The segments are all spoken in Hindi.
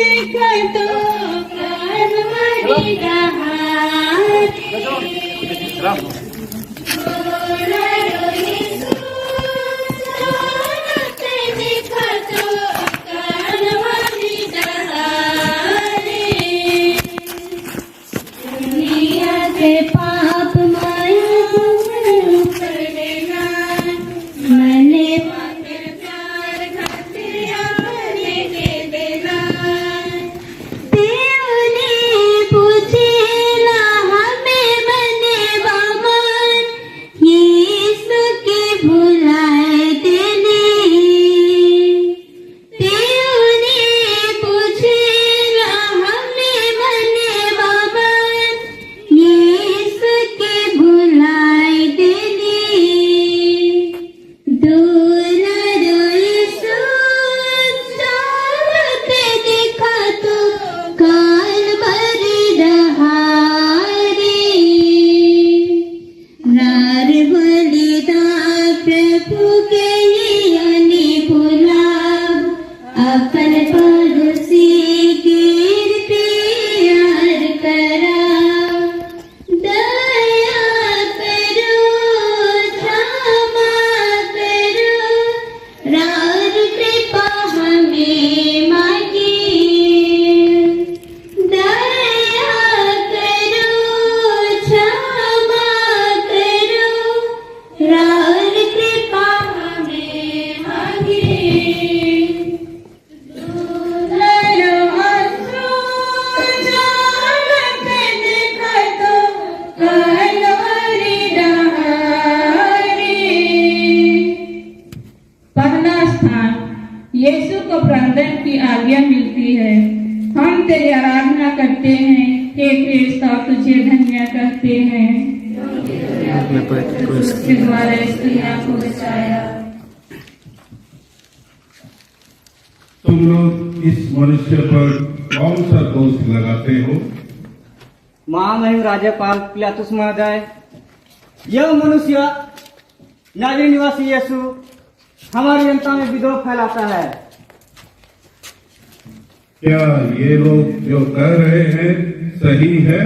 देखा तो प्राण मरी रहा देखा तो प्राण मरी रहा दुनिया के पाप माया कर देना मने पाकर प्यार खातिर अपने के देना देव ने पूछेला हमें बने बामन यीशु के भुलाए देने देव ने पूछेला हमें बने बामन यीशु के भुलाए देने दूर यीशु चाहते देखा तो काल भरी डहारे नार बलिदा प्रभु के यानी भुला अपन पड़ोसी गिर प्यार करा दया करो क्षमा करो रार कृपा हमें मांगे दया करो क्षमा करो रार कृपा हमें मांगे दूल्हरो आंसू जान के देखा तो कलवरी डहारी पहला स्थान यीशु को प्रार्थना की आज्ञा मिलती है। हम तेरी आराधना करते हैं, हे कृष्ण, तुझे धन्य कहते हैं उसके द्वारा इस दुनिया को बचाया। तुम लोग इस मनुष्य पर कौन सा दोष लगाते हो? महामहिम राज्यपाल पिलातुस महोदय, यह मनुष्य नाजरी निवासी यीशु हमारी जनता में विद्रोह फैलाता है। क्या ये लोग जो कह रहे हैं सही है?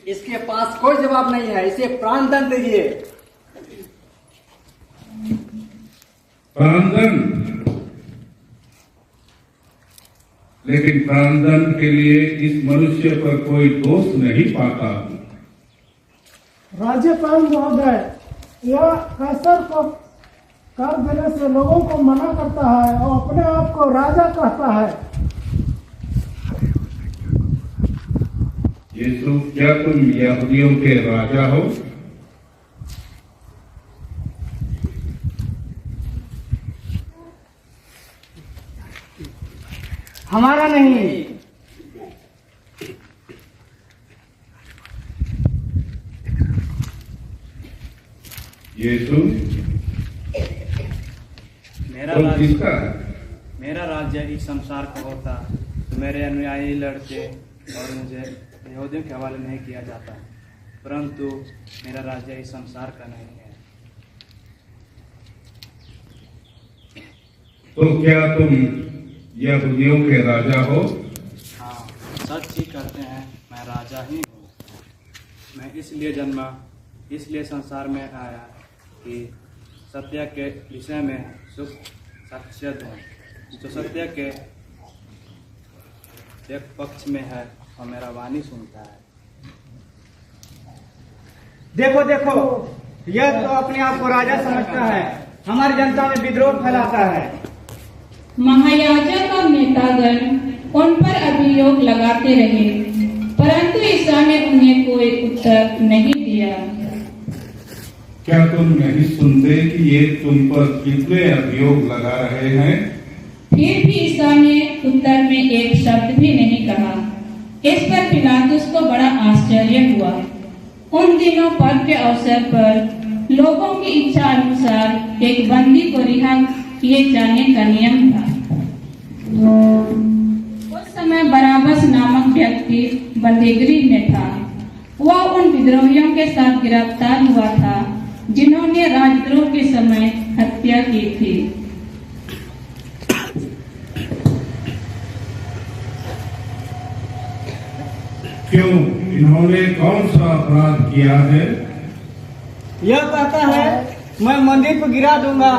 इसके पास कोई जवाब नहीं है, इसे प्राणदंड दीजिए। प्राणदंड? लेकिन प्राणदंड के लिए इस मनुष्य पर कोई दोष नहीं पाता। राज्यपाल महोदय, यह कैसर को कर देने से लोगों को मना करता है और अपने आप को राजा कहता है। यीशु, क्या तुम यहूदियों के राजा हो? हमारा नहीं। यीशु, मेरा राज्य इस संसार का होता तो मेरे अनुयायी लड़ते और मुझे यहूदियों के हवाले नहीं किया जाता, परंतु मेरा राज्य इस संसार का नहीं है। तो क्या तुम यहूदियों के राजा हो? हाँ, सच ही कहते हैं, मैं राजा ही हूँ। मैं इसलिए जन्मा, इसलिए संसार में आया कि सत्य के विषय में शुभ साक्ष्य दूं। जो सत्य के एक पक्ष में है और मेरा वाणी सुनता है। देखो देखो, यह तो अपने आप को राजा समझता है, हमारी जनता में विद्रोह फैलाता है। महायाजक और नेतागण उन पर अभियोग लगाते रहे, परंतु ईसा ने उन्हें कोई उत्तर नहीं दिया। क्या तुम नहीं सुनते कि ये तुम पर कितने अभियोग लगा रहे हैं? फिर भी ईसा ने उत्तर में एक शब्द भी नहीं कहा। इस पर पिलातुस को बड़ा आश्चर्य हुआ। उन दिनों पर्व के अवसर पर लोगों की इच्छा अनुसार एक बंदी को रिहा किए जाने का नियम था। उस समय बराबस नामक व्यक्ति बंदीगृह में था। वह उन विद्रोहियों के साथ गिरफ्तार हुआ था जिन्होंने राजद्रोह के समय हत्या की थी। अपराध किया है? यह कहता है मैं मंदिर पर गिरा दूंगा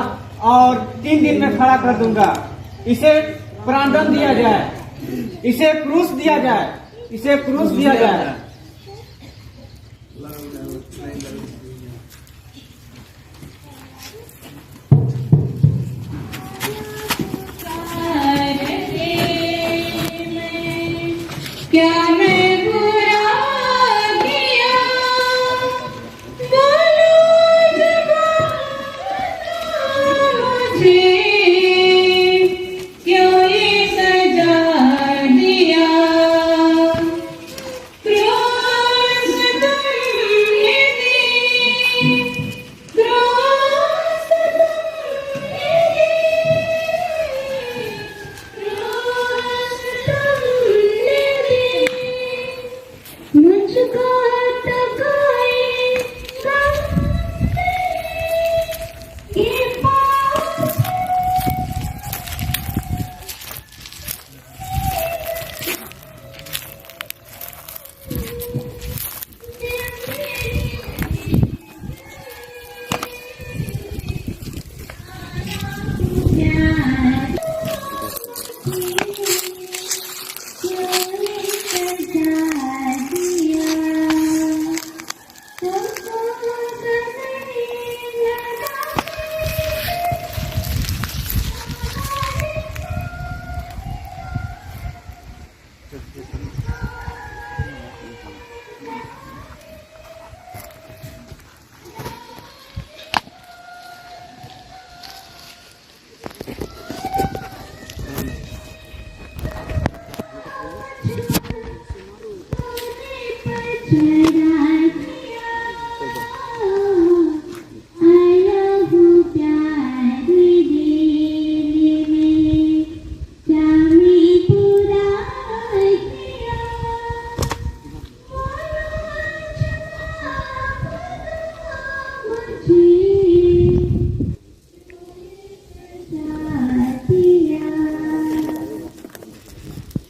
और 3 दिन में खड़ा कर दूंगा। इसे प्राणदंड दिया जाए, इसे क्रूस दिया जाए, इसे क्रूस दिया जाए। क्या मैं बुरा किया, बोलो मुझे, क्यों ये सजा दिया? क्रूस तुमने दी, क्रूस तुमने दी, क्रूस तुमने दी, मुझको तो कोई गम नहीं, ये पाप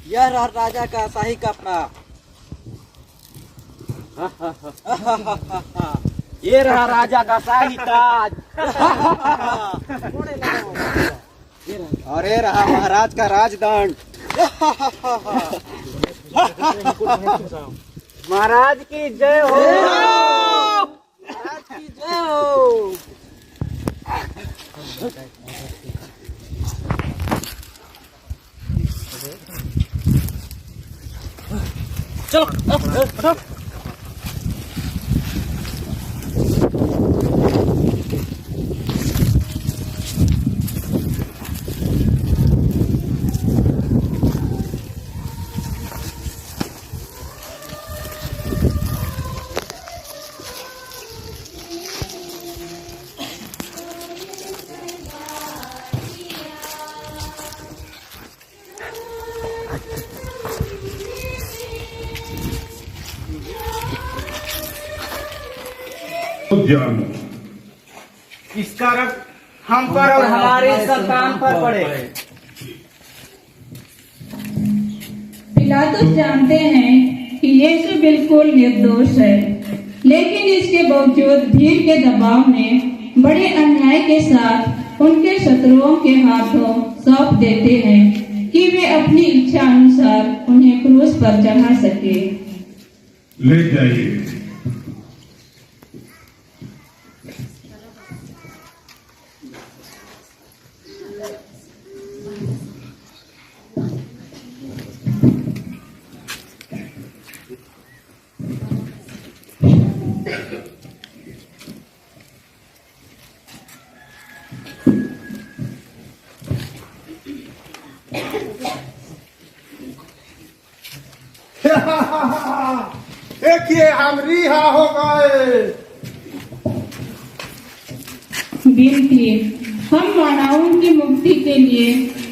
यह रहा राजा का शाही कपड़ा। ये रहा राजा का शाही ताज। और ये रहा महाराज का राजदंड। महाराज की जय हो, महाराज की जय हो। चलो जानो, इसका रक्त हम पर और हमारे संतान पर पड़े। पिलातुस जानते हैं कि यीशु बिल्कुल निर्दोष है, लेकिन इसके बावजूद भीड़ के दबाव में बड़े अन्याय के साथ उनके शत्रुओं के हाथों सौंप देते हैं कि वे अपनी इच्छा अनुसार उन्हें क्रूस पर चढ़ा सके। ले जाइए। देखिए हम रिहा हो गए। विनती, हम मानवों की मुक्ति के लिए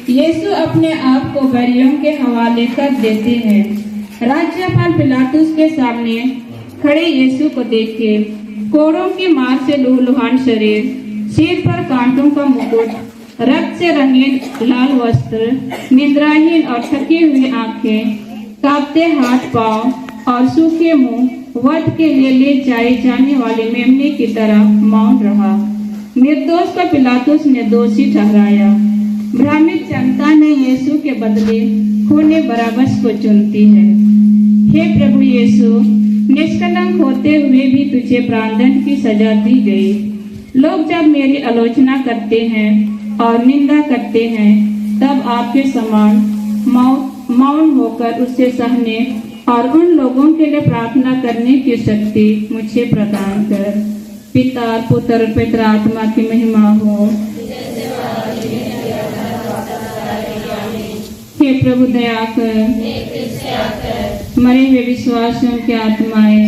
यीशु अपने आप को बैरियों के हवाले कर देते हैं। राज्यपाल पिलातुस के सामने खड़े यीशु को देखे कोड़ों की मार से लूहलुहान शरीर, सिर पर कांटों का मुकुट, रक्त से रंगीन लाल वस्त्र, निद्राहीन और थकी हुई आंखें, कांपते हाथ पांव और सूखे मुंह वध के लिए ले जाए जाने वाले मेमने की तरह मौन रहा। निर्दोष को पिलातुस ने दोषी ठहराया। भ्रमित जनता ने यीशु के बदले खूनी बराबस को चुनती है। हे प्रभु यीशु, निष्कलंक होते हुए भी तुझे प्राणदंड की सजा दी गई। लोग जब मेरी आलोचना करते हैं और निंदा करते हैं, तब आपके समान मौन होकर उसे सहने और उन लोगों के लिए प्रार्थना करने की शक्ति मुझे प्रदान कर। पिता, पुत्र और पवित्र आत्मा की महिमा हो। हे प्रभु दया कर, मरे हुए विश्वासियों की आत्माएं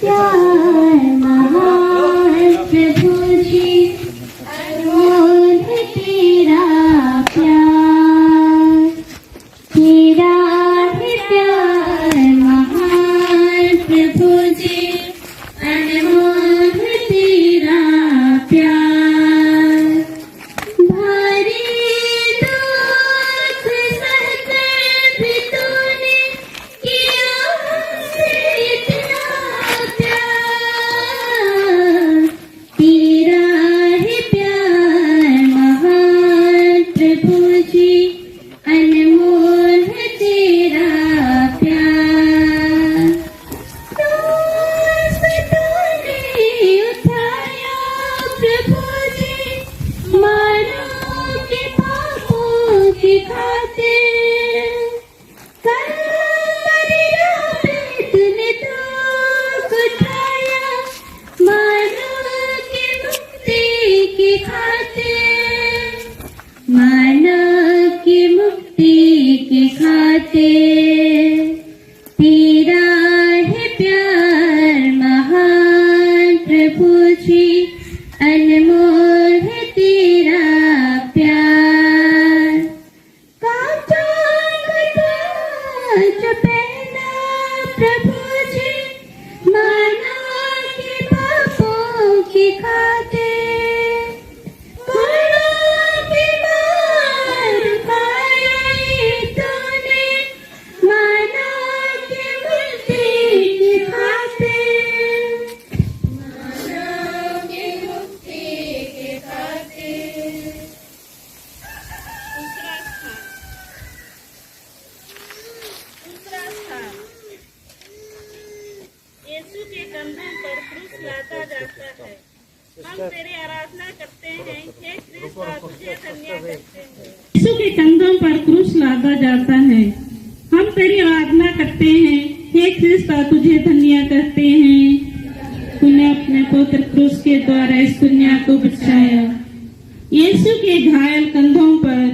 प्यार महान प्रभु जी, अनमोल है तेरा प्यार, तेरा है प्यार महान प्रभु जी, अनमोल है तेरा प्यार। भारी दुख सहकर भी तूने किया हमसे इतना प्यार, तेरा है प्यार महान प्रभु जी, अनमोल है तेरा प्यार। क्रूस तूने उठाया प्रभु जी, मानव के पापों की खातिर। कलवरी पे तूने दुख उठाया, मानव की मुक्ति की खातिर, मानव की मुक्ति की खातिर। तेरा है प्यार महान प्रभु जी, अनमोल है तेरा प्यार। कांटों का ताज पहना प्रभु जी, मानव के पापों की खातिर। घोड़ों की मार खाई तूने, मानव की मुक्ति की खातिर, मानव की मुक्ति की खातिर। यीशु के कंधों पर क्रूस लादा जाता है। हम तेरी आराधना करते हैं, हे क्रिस्ता तुझे धन्य करते हैं। यीशु के कंधों पर क्रूस लादा जाता है। हम तेरी आराधना करते हैं, हे क्रिस्ता तुझे धन्य करते हैं। तूने अपने पुत्र क्रूस के द्वारा इस दुनिया को बचाया। यीशु के घायल कंधों पर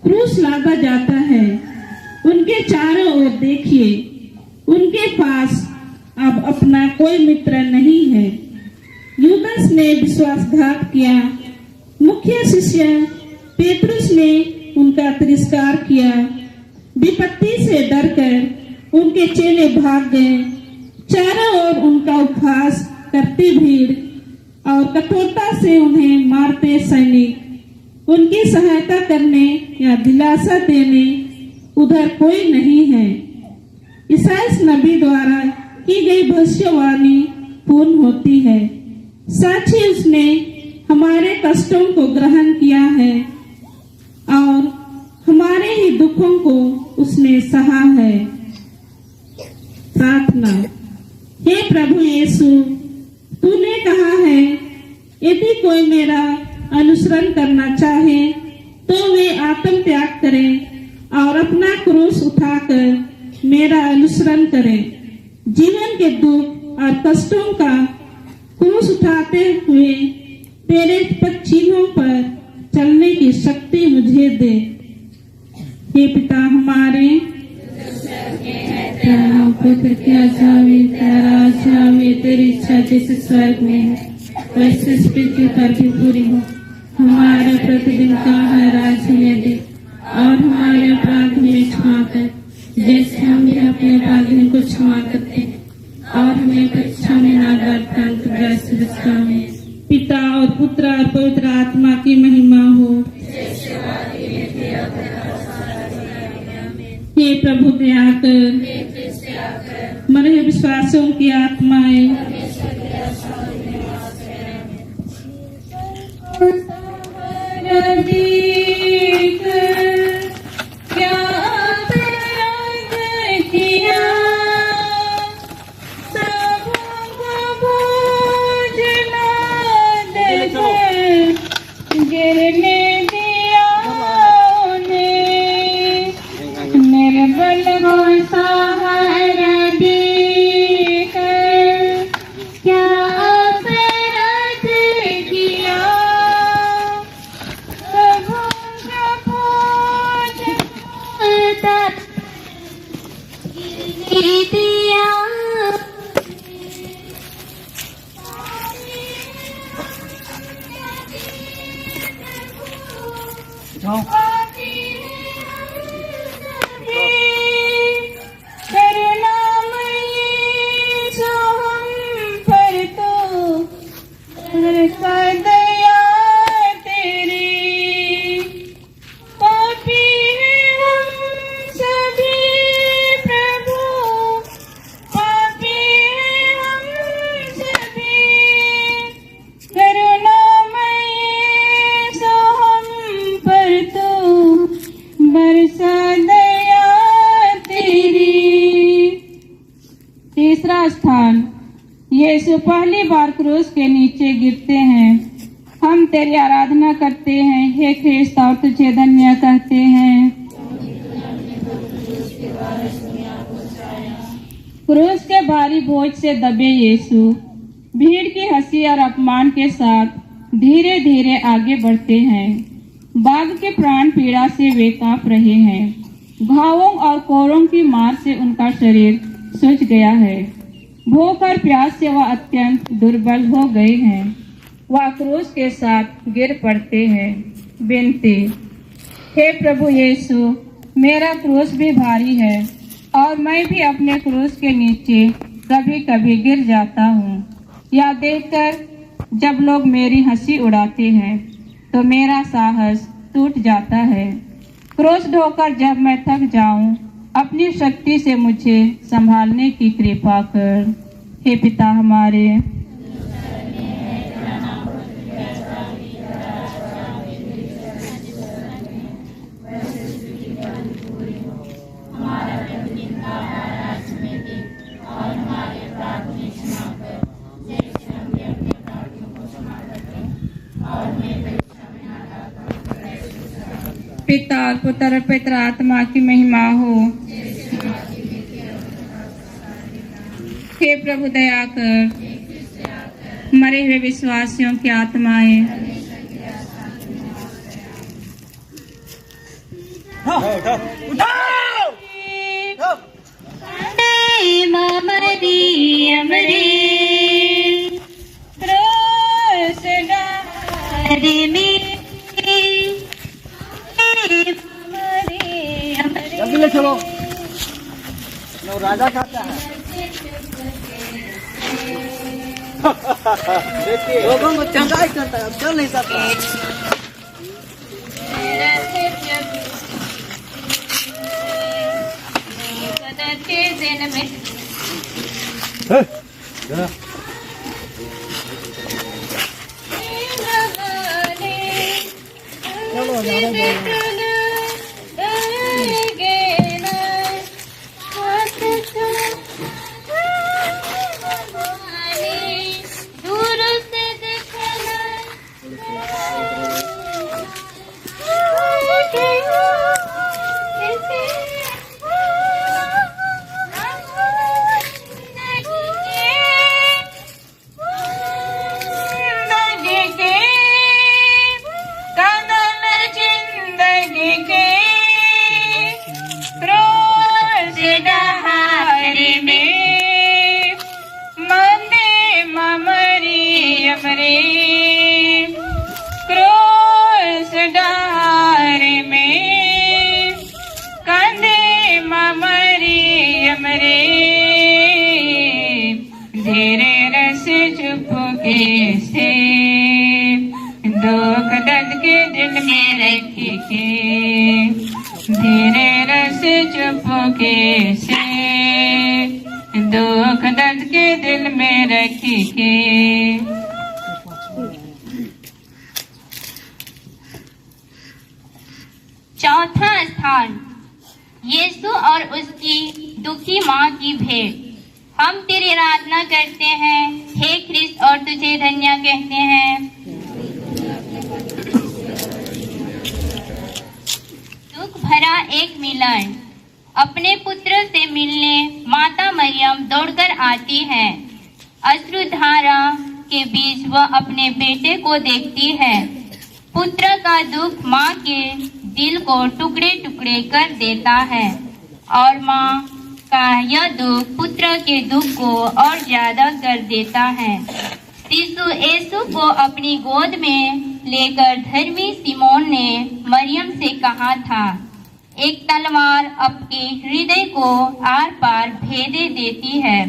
क्रूस लादा जाता है। उनके चारों ओर देखिए, उनके पास अब अपना कोई मित्र नहीं है। यूदास ने विश्वासघात किया। मुख्य शिष्य पेतरुस ने उनका तिरस्कार किया। विपत्ति से डरकर उनके चेले भाग गए। चारों ओर उनका उपहास करती भीड़ और कठोरता से उन्हें मारते सैनिक। उनकी सहायता करने या दिलासा देने उधर कोई नहीं है। ईसाइया नबी द्वारा की गई भविष्यवाणी पूर्ण होती है। साक्षी उसने हमारे कष्टों को ग्रहण किया है और हमारे ही दुखों को उसने सहा है। प्रार्थना। हे प्रभु यीशु, तूने कहा है यदि कोई मेरा अनुसरण करना चाहे तो वे आत्म त्याग करें और अपना क्रूस उठाकर मेरा अनुसरण करें। जीवन के दुख और कष्टों का क्रूस उठाते हुए तेरे चिन्हों पर चलने की शक्ति मुझे दे। हे पिता हमारे, तेरा पुत्र की आशा में, तेरा आशा में, तेरी इच्छा जैसे स्वर्ग में है वैसे इस पृथ्वी पर भी पूरी हो। हमारा प्रतिदिन का आहार हमें दे और हमारे अपराध में क्षमा कर, जैसे हम भी अपने अपराधियों को क्षमा करते हैं, और हमें परीक्षा में न डाल परंतु बुराई से बचा। पिता और पुत्र और पवित्र आत्मा की महिमा हो। हे प्रभु दया दिखाओ। तीसरा स्थान, यीशु पहली बार क्रूस के नीचे गिरते हैं। हम तेरी आराधना करते हैं, हे ख्रिस्त, और तुझे धन्य कहते हैं। क्रूस के भारी बोझ से दबे यीशु भीड़ की हंसी और अपमान के साथ धीरे धीरे आगे बढ़ते हैं। बाघ के प्राण पीड़ा से वे कांप रहे हैं। घावों और कोरों की मार से उनका शरीर सूज गया है। भूख और प्यास से वह अत्यंत दुर्बल हो गए हैं। वह क्रूस के साथ गिर पड़ते हैं। विनती, हे प्रभु यीशु, मेरा क्रूस भी भारी है और मैं भी अपने क्रूस के नीचे कभी कभी गिर जाता हूँ। यह देखकर जब लोग मेरी हंसी उड़ाते हैं तो मेरा साहस टूट जाता है। क्रूस ढोकर जब मैं थक जाऊं, अपनी शक्ति से मुझे संभालने की कृपा कर। हे पिता हमारे, पिता और पुत्र और पवित्र आत्मा की महिमा हो। हे प्रभु दया कर, मरे हुए विश्वासियों की आत्माएं जल्दी ले चलो, राजा खाता है। देखिए लोगों को चंगाई करता है, अब चल नहीं सकता। दुख दर्द के दिल में रखी के, धीरे रस चुपके से दुख दर्द के दिल में रखी के। चौथा स्थान, यीशु और उसकी दुखी माँ की भेंट। हम तेरी आराधना करते हैं, हे ख्रिस्त, और तुझे धन्य कहते हैं। दुख भरा एक मिलन। अपने पुत्र से मिलने माता मरियम दौड़कर आती है। अश्रुधारा के बीच वह अपने बेटे को देखती है। पुत्र का दुख माँ के दिल को टुकड़े टुकड़े कर देता है और माँ का यह दुख पुत्र के दुख को और ज्यादा कर देता है। शिशु यीशु को अपनी गोद में लेकर धर्मी सिमोन ने मरियम से कहा था, एक तलवार आपके हृदय को आर पार भेदे देती है।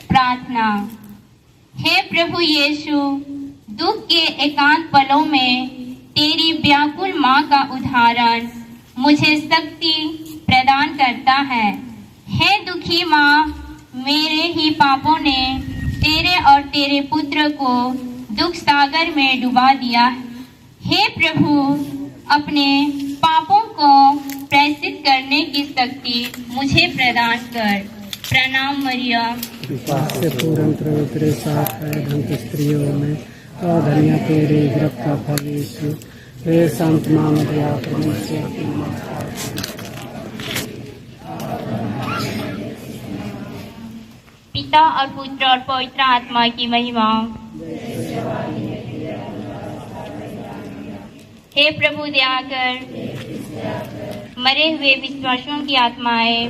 प्रार्थना। हे प्रभु यीशु, दुख के एकांत पलों में तेरी व्याकुल माँ का उदाहरण मुझे शक्ति प्रदान करता है। हे दुखी माँ, मेरे ही पापों ने तेरे और तेरे पुत्र को दुख सागर में डुबा दिया। हे प्रभु, अपने पापों को प्रायश्चित करने की शक्ति मुझे प्रदान कर। प्रणाम मरियम। से पूर्ण पवित्र साथ है धन स्त्रियों में और धन्य तेरे गर्भ का फल यीशु। हे संत मां मरिया, परमेश्वर की माता, पिता और पुत्र और पवित्र आत्मा की महिमा। हे प्रभु, दया कर, मरे हुए विश्वासियों की आत्माएं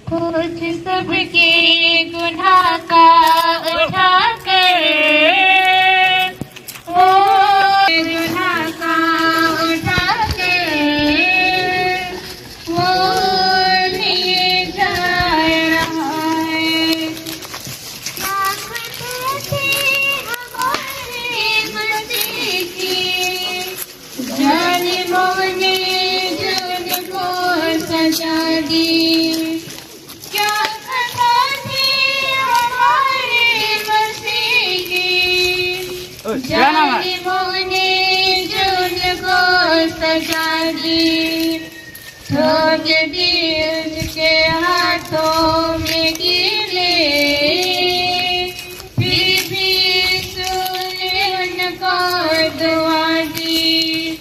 कुछ सबके गुनाह का उठाकर, वो गुनाह का उठाकर वो लिए जा रहा है। हमारे मसीह की जालिमों ने जुनको सजा दी। जालिमों ने जुनको सजा दी, ठोक दी उसके हाथों में कीले, फिर भी सुने उनको दुआ दी।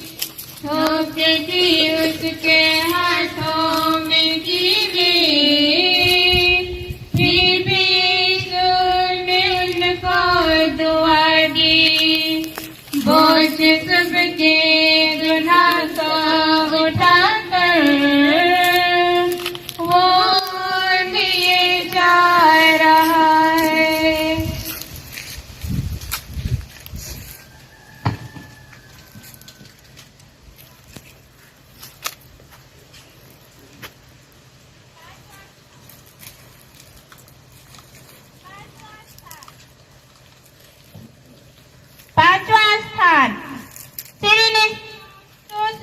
ठोक दी उसके हाथों में कीले, फिर भी सुने उनको दुआ दी। बोझ सबके गुनाह को उठाकर वो लिए जा रहा है। पांचवा स्थान,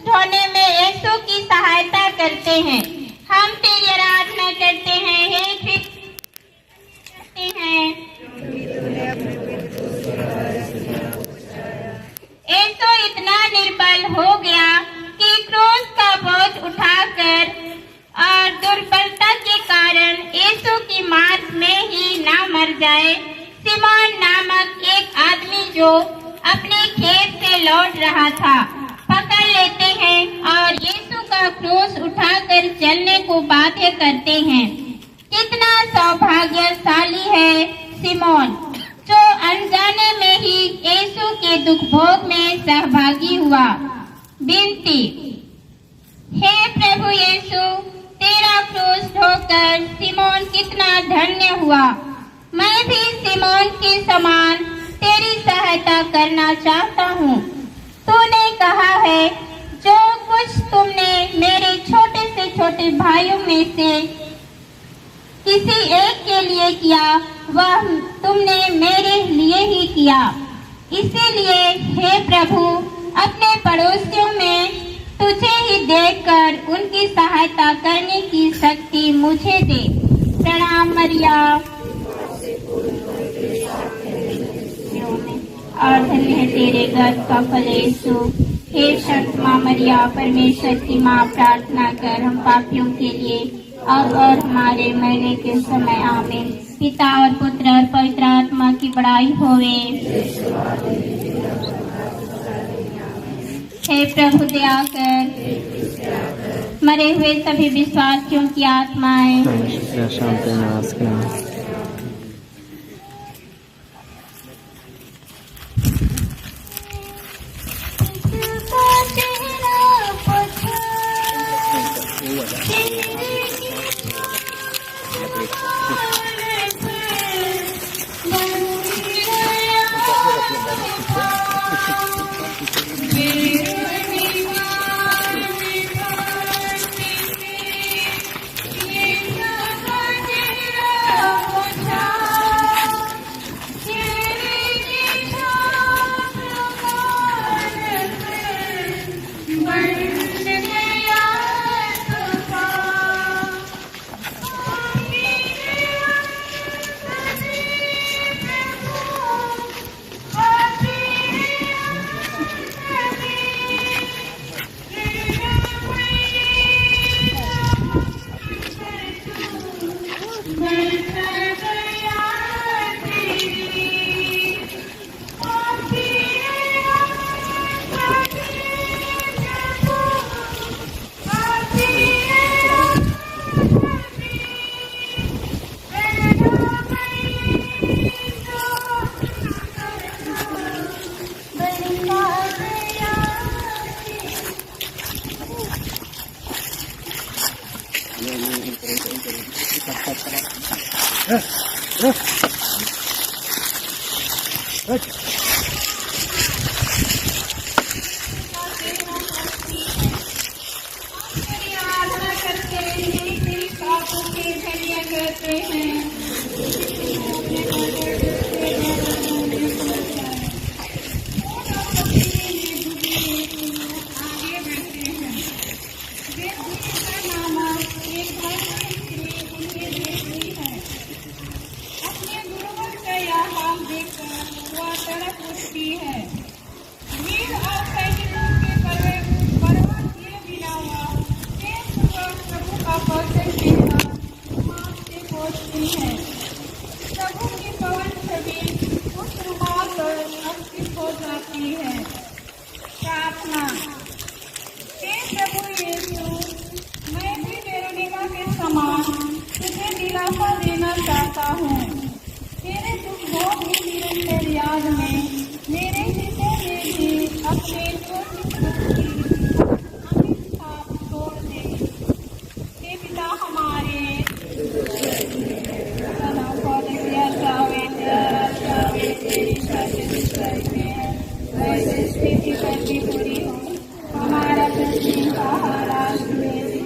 ढोने में यीशु की सहायता करते हैं। हम तेरी आराधना करते हैं। हे करते हैं। यीशु इतना निर्बल हो गया कि क्रूस का बोझ उठाकर और दुर्बलता के कारण यीशु की मार में ही ना मर जाए। सिमोन नामक एक आदमी जो अपने खेत से लौट रहा था पकड़ लेते हैं और यीशु का क्रूस उठाकर चलने को बाध्य करते हैं। कितना सौभाग्यशाली है सिमोन, जो अनजाने में ही यीशु के दुख भोग में सहभागी हुआ। विनती। हे प्रभु यीशु, तेरा क्रूस ढोकर सिमोन कितना धन्य हुआ। मैं भी सिमोन के समान तेरी सहायता करना चाहता हूँ। तूने कहा है, जो कुछ तुमने मेरे छोटे से छोटे भाइयों में से किसी एक के लिए किया, वह तुमने मेरे लिए ही किया। इसीलिए हे प्रभु, अपने पड़ोसियों में तुझे ही देखकर उनकी सहायता करने की शक्ति मुझे दे। प्रणाम मरिया। और धन्य है तेरे गर्भ का फल यीशु। हे संत मां मरिया, परमेश्वर की मां, प्रार्थना कर हम पापियों के लिए और हमारे मरने के समय। आमीन। पिता और पुत्र और पवित्र आत्मा की बड़ाई होवे। हे प्रभु, दया कर, मरे हुए सभी विश्वासियों की आत्माएं शांति नाश कर। Thank you. तेरी आराधना करते हैं, तेरी पापों के धन्य करते हैं। आगे बढ़ते हैं। वे दूसरा नामक एक धर्मी स्त्री उन्हें देखती है। अपने गुरुवर का यह हाल देखकर वह तड़प उठती है। वीर और सैनिकों के परवाह किए बिना वह प्रभु का कौशल कहकर रुमाल से पहुंचती है। प्रभु की पवन छवि उस रुमाल पर अर्पित हो जाती है। प्रार्थना। हे प्रभु यीशु, मैं भी वेरोनिका के समान तुझे दिलासा देना चाहता हूँ। तेरे दुख भोग की निरंतर याद में मेरे हृदय में भी अपने छोटे दुख की अमित छाप छोड़ दे। हे पिता हमारे, वैसे स्थिति करके पूरी हो। हमारा प्रतिदिन का आहार आज हमें दे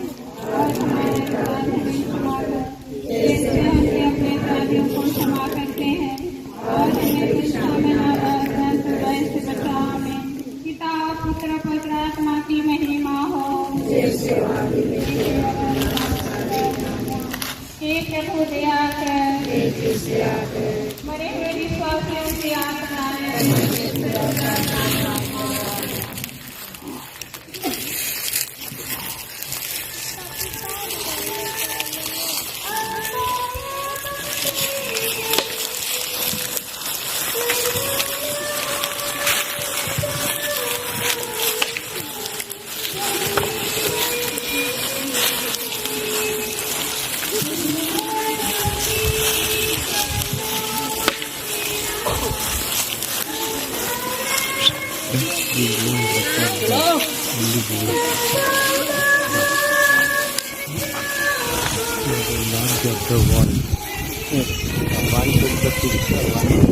और हमारे अपराध हमें क्षमा कर, जैसे हम भी अपने अपराधियों को क्षमा करते हैं। और हमें दुष्टा में न डाल, परंतु बुराई से बचा हमें। पिता पुत्र पवित्र आत्मा की महिमा हो। हे प्रभु दया कर, मरे हुए विश्वासियों की आत्माएं the wall. 1 to the picture.